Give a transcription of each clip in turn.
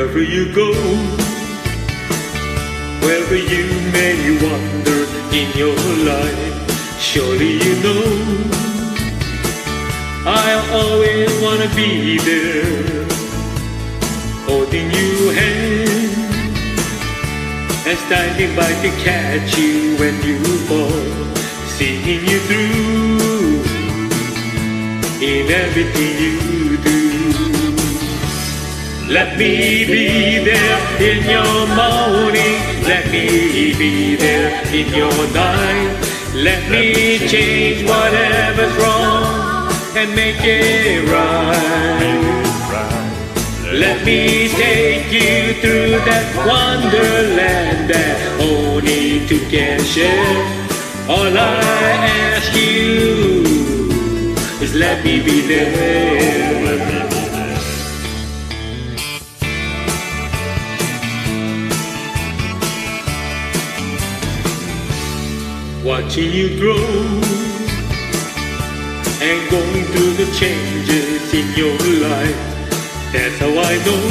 Wherever you go, wherever you may wander in your life, surely you know I'll always wanna be there, holding you hand and standing by to catch you when you fall, seeing you through in everything you do. Let me be there in your morning, let me be there in your night. Let me change whatever's wrong and make it right. Let me take you through that wonderland that only two can share. All I ask you is let me be there. Watching you grow and going through the changes in your life, that's how I know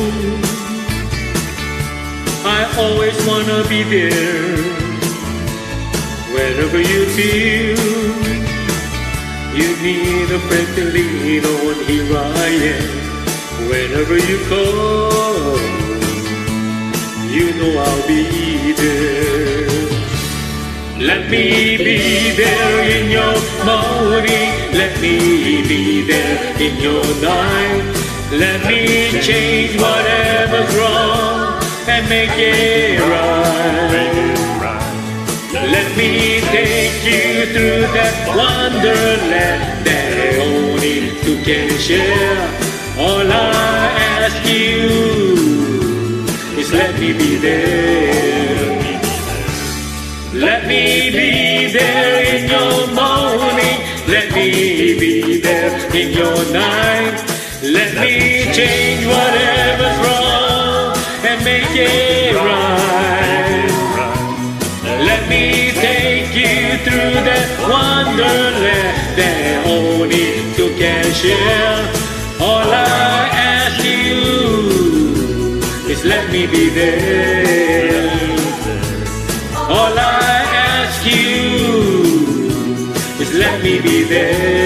I always wanna be there. Wherever you feel you need a friend to lean on, here I am. Whenever you call, you know I'll be there. Let me be there in your morning, let me be there in your night. Let me change whatever's wrong and make it right. Let me take you through that wonderland that only two can share. All I ask you is let me be there. Let me be there in your morning, let me be there in your night. Let me change whatever's wrong and make it right. Let me take you through that wonderland that only two can share. All I ask you is let me be there. All I ask you is let me be there.